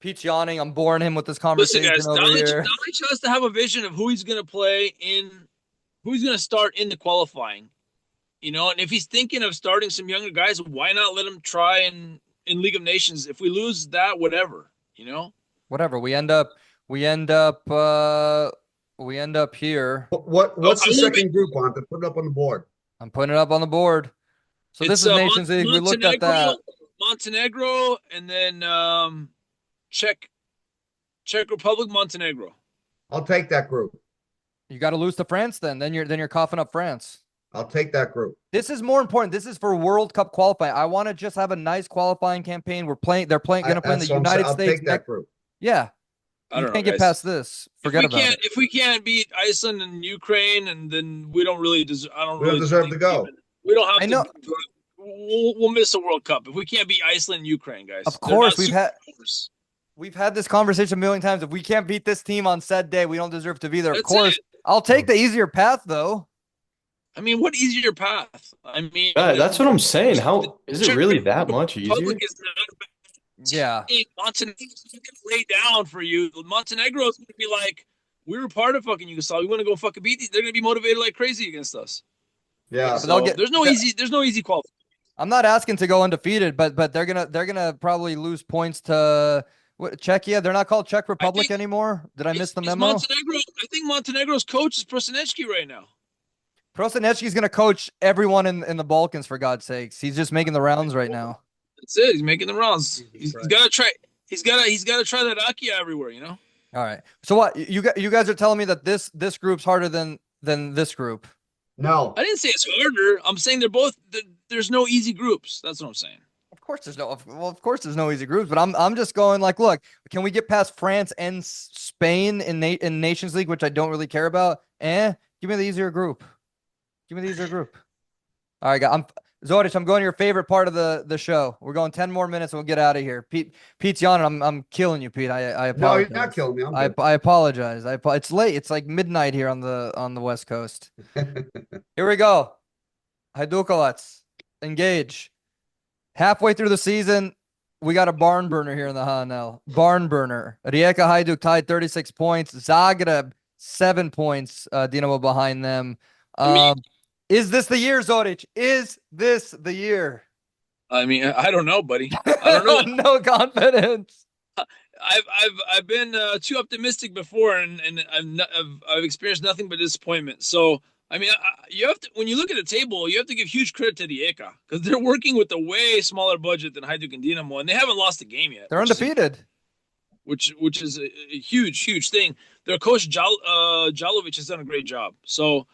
Pete's yawning. I'm boring him with this Listen, conversation guys, over here. Modric has to have a vision of who he's going to play in, who he's going to start in the qualifying. You know, and if he's thinking of starting some younger guys, why not let him try in League of Nations? If we lose that, whatever. You know. Whatever. We end up here. What's I the will be- second group on to put it up on the board? I'm putting it up on the board. So this It's is Nations League. We looked at that. Montenegro, and then Czech Republic, Montenegro. I'll take that group. You got to lose to France then. Then you're coughing up France. I'll take that group. This is more important. This is for World Cup qualifying. I want to just have a nice qualifying campaign. They're going to play in the That's what I'm United saying. I'll States. take that group. Yeah. I You don't know, can't get guys. past this. Forget about it. If we can't beat Iceland and Ukraine, and then we don't really deserve. I don't We don't really deserve think to go. we don't have I to. know. We'll miss a World Cup if we can't beat Iceland and Ukraine, guys. Of They're course, not superpowers. we've had this conversation a million times. If we can't beat this team on said day, we don't deserve to be there. Of That's course, it. I'll take the easier path though. I mean, what easier path? I mean, That's what I'm saying. How is it Czech really that much Republic easier? is not Yeah. Montenegro's going to lay down for you. Montenegro is going to be like, we were part of fucking Yugoslavia. We want to go fucking beat these. They're going to be motivated like crazy against us. Yeah. But they'll So get- there's no easy qualification. I'm not asking to go undefeated, but they're gonna probably lose points to Czechia. They're not called Czech Republic anymore. Did I miss the memo? Montenegro. I think Montenegro's coach is Prosinecki right now. Prosinecki's gonna coach everyone in the Balkans for God's sakes. He's just making the rounds right now. That's it. He's making the rounds. He's got to try. He's got to try that Akia everywhere. You know. All right. So what you guys are telling me that this group's harder than this group? No. I didn't say it's harder. I'm saying they're both. There's no easy groups. That's what I'm saying. Of course there's no easy groups, but I'm just going like, look, can we get past France and Spain in Nations League, which I don't really care about? Give me the easier group. Give me the easier group. All right, guys. Zoric, I'm going to your favorite part of the show. We're going 10 more minutes and we'll get out of here. Pete's yawning. I'm killing you, Pete. I apologize. No, you're not killing me. I'm good. I apologize. It's late. It's like midnight here on the West Coast. Here we go. Hajduk, engage. Halfway through the season, we got a barn burner here in the HNL. Barn burner. Rijeka Hajduk tied 36 points. Zagreb 7 points. Dinamo behind them. Is this the year, Zoric? Is this the year? I mean, I don't know, buddy. I don't know. No confidence. I've been too optimistic before, and I've experienced nothing but disappointment. So I mean, you have to, when you look at the table, you have to give huge credit to the Rijeka because they're working with a way smaller budget than Hajduk and Dinamo, and they haven't lost a game yet. They're undefeated. Which is a huge thing. Their coach Jalovic has done a great job. So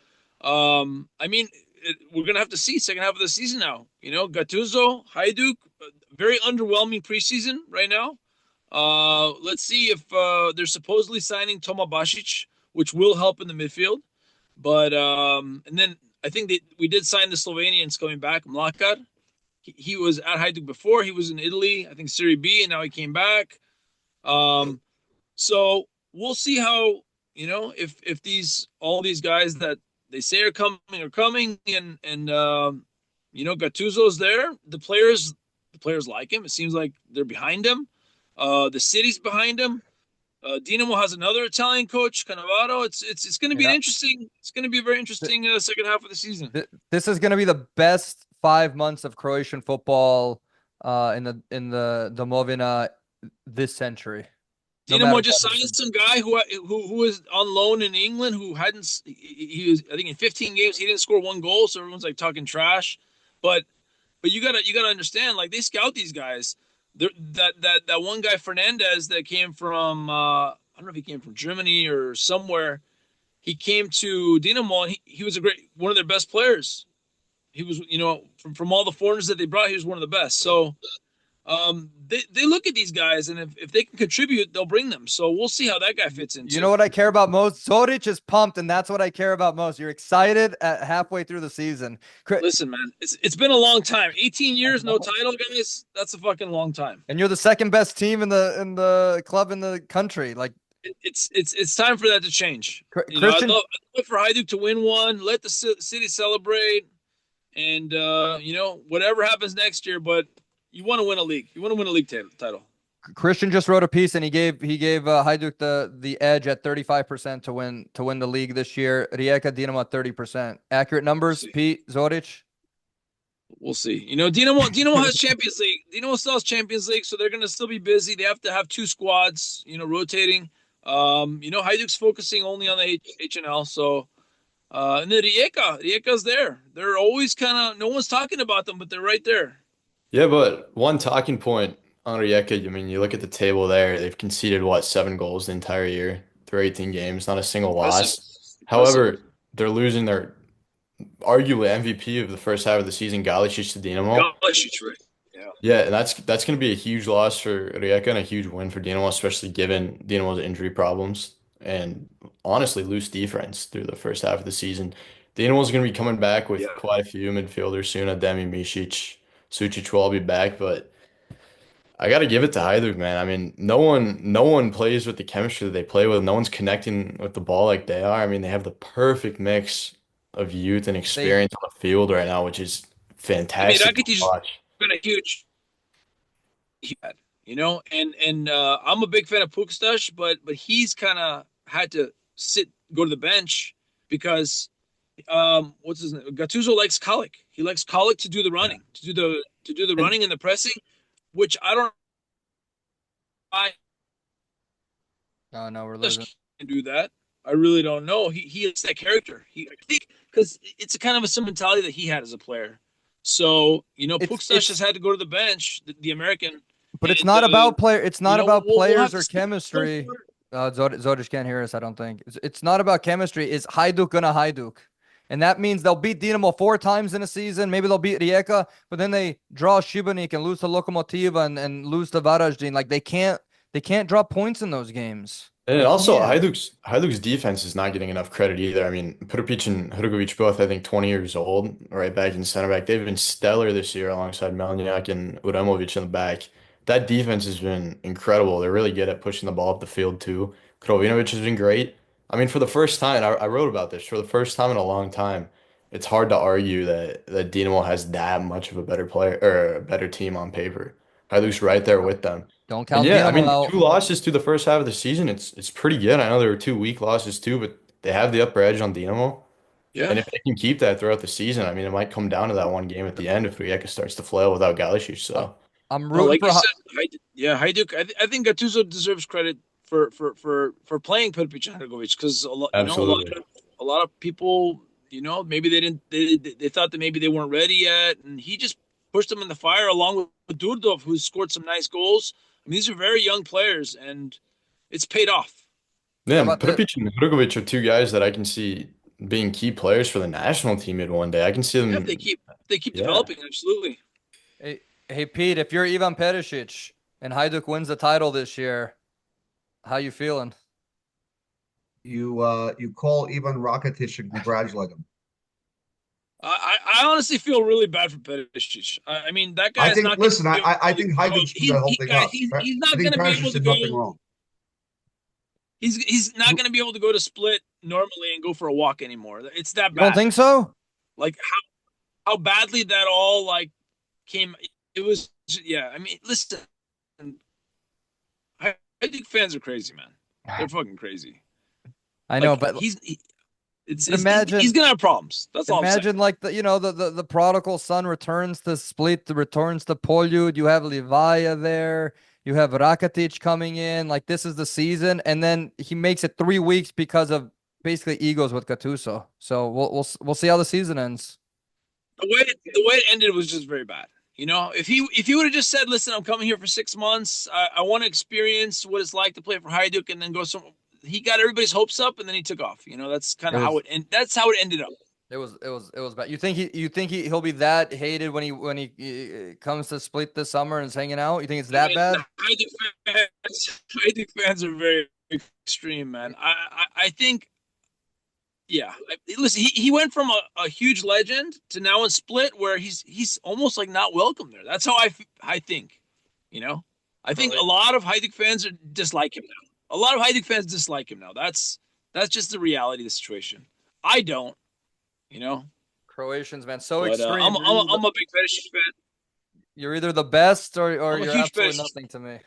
I mean, we're gonna have to see second half of the season now. Gattuso, Hajduk, very underwhelming preseason right now. Let's see if they're supposedly signing Toma Basic, which will help in the midfield. But and then I think that we did sign the Slovenians coming back, Mlakar. He was at Hajduk before. He was in Italy, I think Serie B, and now he came back. Um, so we'll see how if all these guys that they say are coming, and Gattuso's there. The players like him. It seems like they're behind him. The city's behind him. Dinamo has another Italian coach, Cannavaro. It's going to be Yeah. It's going to be a very interesting second half of the season. This is going to be the best 5 months of Croatian football in the Domovina this century. No matter Dinamo just what. signed some guy who was on loan in England who hadn't he was I think in 15 games he didn't score one goal, so everyone's like talking trash. But you gotta understand, like they scout these guys. That one guy Fernandez that came from I don't know if he came from Germany or somewhere. He came to Dinamo and he was one of their best players. He was from all the foreigners that they brought, he was one of the best. So they look at these guys, and if they can contribute, they'll bring them. So we'll see how that guy fits into. You know what I care about most? Zoric is pumped, and that's what I care about most. You're excited at halfway through the season. Listen, man, it's been a long time. 18 years, no title, guys. That's a fucking long time. And you're the second best team in the club in the country. Like it's time for that to change. Christian, I'd love for Hajduk to win one. Let the city celebrate, and whatever happens next year. But you want to win a league. You want to win a league title. Christian just wrote a piece, and he gave Hajduk the edge at 35% to win the league this year. Rijeka, Dinamo at 30%. Accurate numbers, Pete, Zoric. We'll see. Dinamo has Champions League. Dinamo still has Champions League, so they're going to still be busy. They have to have two squads, rotating. Hajduk's focusing only on the HNL. So, and then Rijeka's there. They're always kind of, no one's talking about them, but they're right there. Yeah, but one talking point on Rijeka, I mean, you look at the table there, they've conceded, 7 goals the entire year through 18 games, not a single loss. However, they're losing their arguably MVP of the first half of the season, Galicic to Dinamo. Galicic, right? Yeah. Yeah, and that's going to be a huge loss for Rijeka and a huge win for Dinamo, especially given Dinamo's injury problems and honestly loose defense through the first half of the season. Dinamo's going to be coming back with quite a few midfielders soon. Ademi, Misic, Sucic will all be back, but I got to give it to Hajduk, man. I mean, no one plays with the chemistry that they play with. No one's connecting with the ball like they are. I mean, they have the perfect mix of youth and experience on the field right now, which is fantastic I mean, to watch. Been a huge, and I'm a big fan of Pukstas, but he's kind of had to go to the bench because what's his name? Gattuso likes Kalik. He likes Kalik to do the running, to do the running and the pressing, which I don't. Oh no, we're losing. Can do that. I really don't know. He is that character. I think because it's a kind of a similar mentality that he had as a player. So Pukstas just had to go to the bench, the American. But it's not about player. It's not about players or chemistry. Zoric can't hear us, I don't think. It's not about chemistry. It's Hajduk gonna Hajduk. And that means they'll beat Dinamo 4 times in a season. Maybe they'll beat Rijeka, but then they draw Šibenik and lose to Lokomotiva and lose to Varaždin. Like they can't drop points in those games. And also, Hajduk's defense is not getting enough credit either. I mean, Prpić and Hrgović both, I think, 20 years old, right back in center back. They've been stellar this year alongside Melnjak and Uremović in the back. That defense has been incredible. They're really good at pushing the ball up the field too. Krovinović has been great. I mean, for the first time, I wrote about this, for the first time in a long time, it's hard to argue that Dinamo has that much of a better player or a better team on paper. Hajduk's right there with them. Don't count Yeah, I Dinamo mean, out. 2 losses to the first half of the season, it's pretty good. I know there were 2 weak losses too, but they have the upper edge on Dinamo. Yeah. And if they can keep that throughout the season, I mean, it might come down to that one game at the end if Rijeka starts to flail without Galicic. So I'm rooting for. Hajduk. I think Gattuso deserves credit for playing Prpić and Hrgović because a lot of people, maybe they thought that maybe they weren't ready yet, and he just pushed them in the fire along with Durdov, who scored some nice goals. I mean, these are very young players, and it's paid off. yeah, Prpić and Hrgović are 2 guys that I can see being key players for the national team mid one day. I can see Yeah, if them. they keep Yeah. developing, absolutely. Hey, Pete, if you're Ivan Perisic and Hajduk wins the title this year, how you feeling? You call Ivan Rakitic and congratulate him. I honestly feel really bad for Perisic. I mean, that guy I is think. not going to Listen, be I able to think go. Hajduk screwed that whole thing up. He's I not think going to be able Perisic to did nothing go. wrong. He's not going to be able to go to Split normally and go for a walk anymore. It's that You don't bad. think so? Like how badly that all like came. It was yeah. I mean, listen, I think fans are crazy, man. They're fucking crazy. I know, Like but it's he's imagine gonna have problems. That's all I'm saying. imagine like the prodigal son returns to Split, returns to Poljud. You have Livaya there. You have Rakitic coming in. Like this is the season, and then he makes it 3 weeks because of basically egos with Gattuso. So we'll see how the season ends. The way it ended was just very bad. You know, if he would have just said, "Listen, I'm coming here for 6 months. I want to experience what it's like to play for Hajduk and then go some." He got everybody's hopes up and then he took off. You know, that's kind It of how was it and that's how it ended up. it was bad. You think he'll be that hated when he comes to Split this summer and is hanging out? You think it's I that mean, bad? Hajduk fans are very extreme, man. I think yeah. Listen, he went from a huge legend to now in Split where he's almost like not welcome there. That's how I think. You know, I think a lot of Hajduk fans dislike him now. A lot of Hajduk fans dislike him now. That's just the reality of the situation. I don't, you know, Croatians, man, so but extreme. I'm a big Perisic fan. You're either the best or I'm a you're huge absolutely Perisic. nothing to me.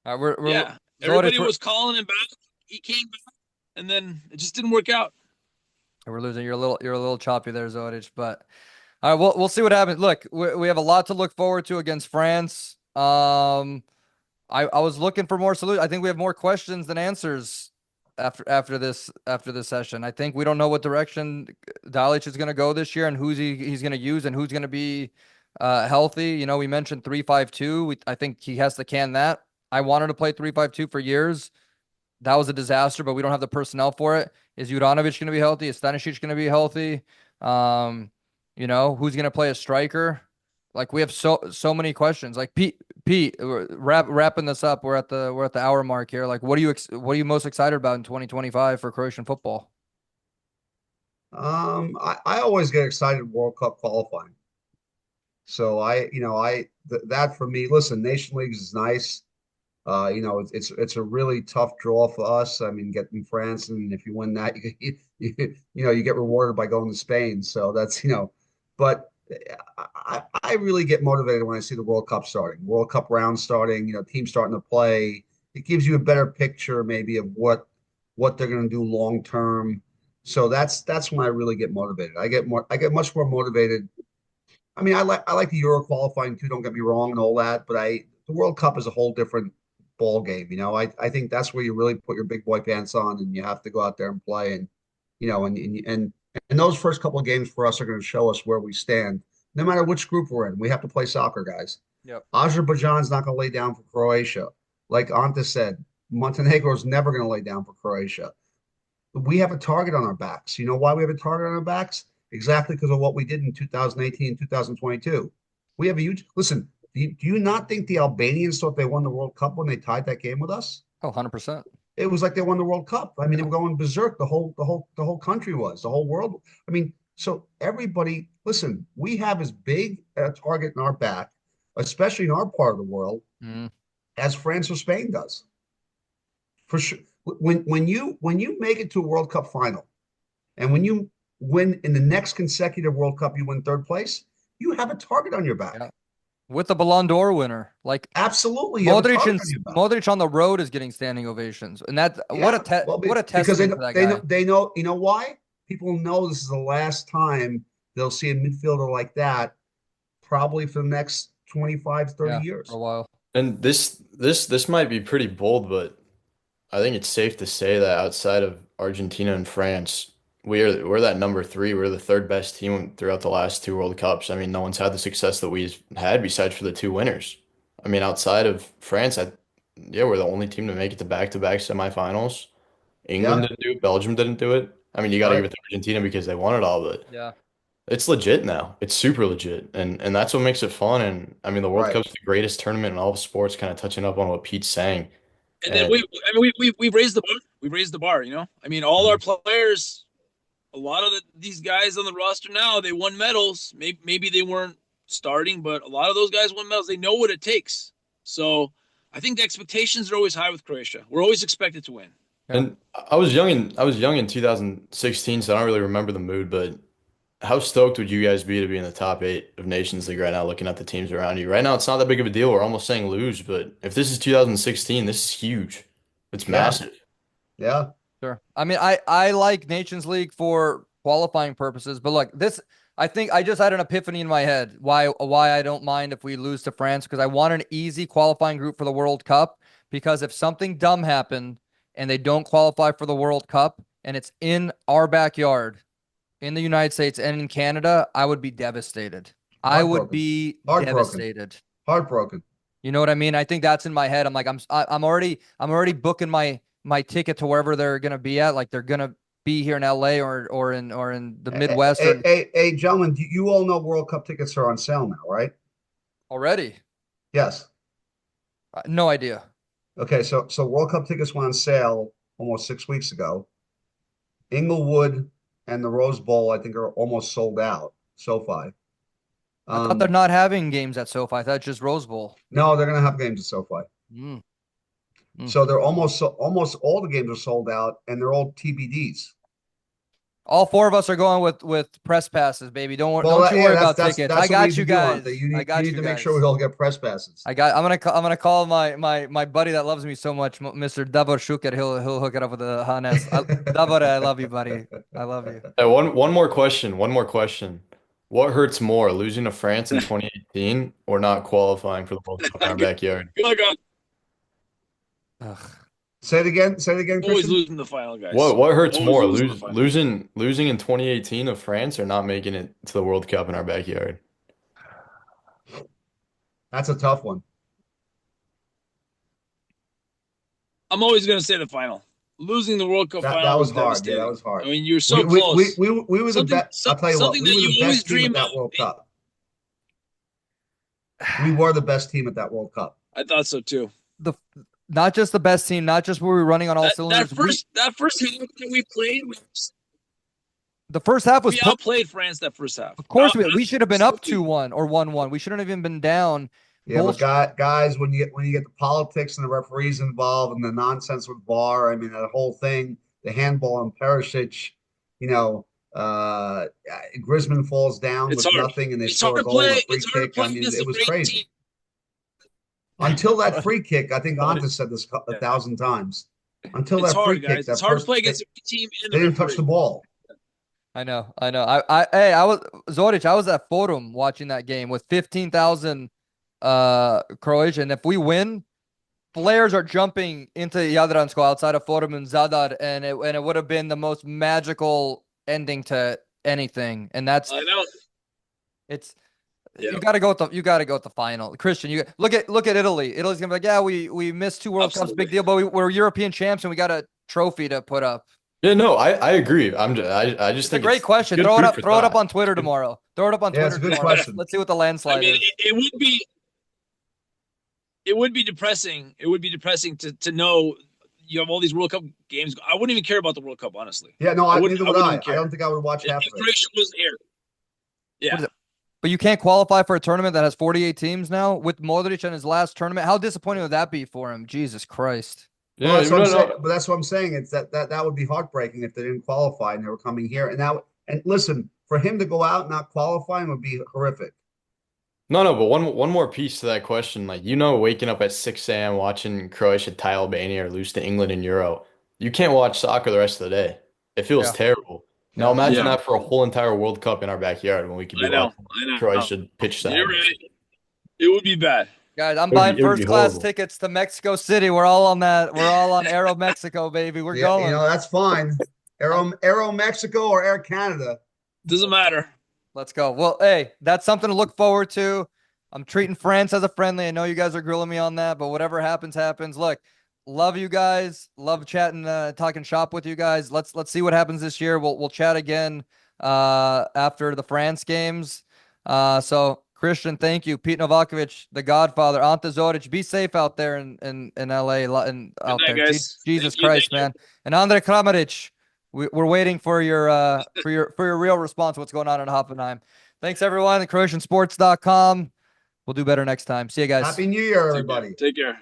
All right, we're Yeah, Zodic, everybody was calling him back. He came back, and then it just didn't work out. we're losing. You're a little choppy there, Zodic. But all right, we'll see what happens. Look, we have a lot to look forward to against France. I was looking for more solutions. I think we have more questions than answers after this session. I think we don't know what direction Dalic is going to go this year and he's going to use and who's going to be healthy. You know, we mentioned 3-5-2. I think he has to can that. I wanted to play 3-5-2 for years. That was a disaster, but we don't have the personnel for it. Is Juranovic going to be healthy? Is Stanisic going to be healthy? Who's going to play a striker? Like we have so many questions. Like Pete, wrapping this up. We're at the hour mark here. Like what are you most excited about in 2025 for Croatian football? I always get excited World Cup qualifying. So that for me, listen, Nation Leagues is nice. It's a really tough draw for us. I mean, getting France, and if you win that, you get rewarded by going to Spain. So but I really get motivated when I see the World Cup starting, World Cup round starting. Teams starting to play. It gives you a better picture maybe of what they're going to do long term. So that's when I really get motivated. I get much more motivated. I mean, I like the Euro qualifying too. Don't get me wrong and all that, but the World Cup is a whole different ball game. I think that's where you really put your big boy pants on and you have to go out there and play. And and those first couple of games for us are going to show us where we stand. No matter which group we're in, we have to play soccer, guys. Yep. Azerbaijan's not going to lay down for Croatia. Like Anta said, Montenegro's never going to lay down for Croatia. We have a target on our backs. You know why we have a target on our backs? Exactly because of what we did in 2018, 2022. We have a huge listen. Do you not think the Albanians thought they won the World Cup when they tied that game with us? Oh, 100%. It was like they won the World Cup. I mean, they Yeah. were going berserk. The whole country was, the whole world. I mean, so everybody, listen, we have as big a target in our back, especially in our part of the world, Mm. as France or Spain does. For sure. When you make it to a World Cup final, and when you win in the next consecutive World Cup, you win third place, you have a target on your back. Yeah. With the Ballon d'Or winner, like Absolutely, you have a target on your back. Modric on the road is getting standing ovations, and that Yeah, well, what a because testament to that they guy. know they know you know why people know this is the last time they'll see a midfielder like that, probably for the next 25, 30 Yeah, for a years. while. And this might be pretty bold, but I think it's safe to say that outside of Argentina and France, we're that number three. We're the third best team throughout the last two World Cups. I mean, no one's had the success that we've had besides for the two winners. I mean, outside of France, yeah, we're the only team to make it to back-to-back semifinals. England Yeah, didn't do it, Belgium didn't do it. I mean, you got to give Right. it to Argentina because they won it all, but Yeah. it's legit now. It's super legit, and that's what makes it fun. And I mean, the World Right. Cup's the greatest tournament in all of sports. Kind of touching up on what Pete's saying, And then and we've raised the bar. We've raised the bar. You know, I mean, all our players, a lot of these guys on the roster now, they won medals. Maybe they weren't starting, but a lot of those guys won medals. They know what it takes. So I think the expectations are always high with Croatia. We're always expected to win. Yeah. and I was young in 2016, so I don't really remember the mood. But how stoked would you guys be to be in the top 8 of Nations League right now, looking at the teams around you? Right now, it's not that big of a deal. We're almost saying lose, but if this is 2016, this is huge. It's Yeah. massive. Yeah. Sure. I mean, I like Nations League for qualifying purposes, but look, I think I just had an epiphany in my head why I don't mind if we lose to France, because I want an easy qualifying group for the World Cup, because if something dumb happened and they don't qualify for the World Cup and it's in our backyard in the United States and in Canada, I would be devastated. I would Heartbroken. be Heartbroken. devastated. Heartbroken. You know what I mean? I think that's in my head. I'm like, I'm already booking my ticket to wherever they're gonna be at. Like they're gonna be here in LA or in the Midwest Hey, gentlemen, you all know World Cup tickets are on sale now, right? already. Yes. No idea. Okay, so World Cup tickets went on sale almost 6 weeks ago. Inglewood and the Rose Bowl, I think, are almost sold out. SoFi. I thought they're not having games at SoFi. I thought it's just Rose Bowl. No, they're going to have games at SoFi. Mm. So they're almost all the games are sold out, and they're all TBDs. All 4 of us are going with press passes, baby. Don't you worry about tickets. I got you guys. I got you need you to make guys. sure we all get press passes. I'm gonna call my buddy that loves me so much, Mr. Davor Shuker. He'll hook it up with the Hannes. Davor, I love you, buddy. I love you. Hey, one more question. One more question. What hurts more, losing to France in 2018 or not qualifying for the World Cup in our backyard? Ugh. Say it again. Say it again, Always Christian. losing the final, guys. What hurts Always more, losing the final. losing in 2018 of France or not making it to the World Cup in our backyard? That's a tough one. I'm always going to say the final. Losing the World Cup final That was hard. devastating. Yeah, that was hard. I mean, you're so close. We were the best. I'll tell you what. Something We that were you the always best team dream at that of. World Cup. We were the best team at that World Cup. I thought so too. Not just the best team, not just where we were running on all cylinders. That first half that we played, the first half was we outplayed France that first half. Of course, we should have been up 2-1 or 1-1. We shouldn't have even been down. Yeah, but guys, when you get the politics and the referees involved and the nonsense with VAR, I mean that whole thing, the handball on Perisic, Griezmann falls down with nothing and they score a goal, a free kick. I mean, it was crazy. Until that free kick, I think Anta said this 1,000 times. Until that free kick, it's hard to play against a team. They didn't touch the ball. I know. I was Zoric. I was at Forum watching that game with 15,000 Croatia, and if we win, players are jumping into Jadransko outside of Forum and Zadar, and it would have been the most magical ending to anything. And that's I know. It's you got to go with the final. Christian, you look at Italy. Italy's gonna be like, yeah, we missed 2 World Cups, big deal, but we're European champs and we got a trophy to put up. Yeah, no, I agree. I just think it's a great question. Throw it up on Twitter tomorrow. Throw it up on Twitter. It's a good tomorrow. question. Let's see what the landslide is. It would be depressing. It would be depressing to know you have all these World Cup games. I wouldn't even care about the World Cup, honestly. Yeah, no, neither would I. I don't think I would watch half of it. Croatia was here. Yeah. But you can't qualify for a tournament that has 48 teams now with Modric in his last tournament. How disappointing would that be for him? Jesus Christ. Yeah, well, that's what I'm saying. It's that would be heartbreaking if they didn't qualify and they were coming here. And listen, for him to go out not qualifying would be horrific. No, but one more piece to that question. Like, waking up at 6 a.m. watching Croatia tie Albania or lose to England in Euro. You can't watch soccer the rest of the day. It feels terrible. Now imagine that for a whole entire World Cup in our backyard when we could be watching Croatia pitch side. You're right. It would be bad. Guys, I'm buying first class tickets to Mexico City. We're all on that. We're all on Aero Mexico, baby. We're going. That's fine. Aero Mexico or Air Canada. Doesn't matter. Let's go. Well, hey, that's something to look forward to. I'm treating France as a friendly. I know you guys are grilling me on that, but whatever happens, happens. Look, Love you guys. Love chatting, talking shop with you guys. Let's see what happens this year. We'll chat again after the France games. So Christian, thank you. Pete Novakovic, the Godfather. Ante Zoric, be safe out there in LA and Good out night, there. guys. Jesus Thank you. Christ, Thank man. And Andre Kramaric, we're waiting for your real response. What's going on in Hoffenheim? Thanks everyone. CroatianSports.com. We'll do better next time. See you guys. Happy New Year, You. everybody. Take care.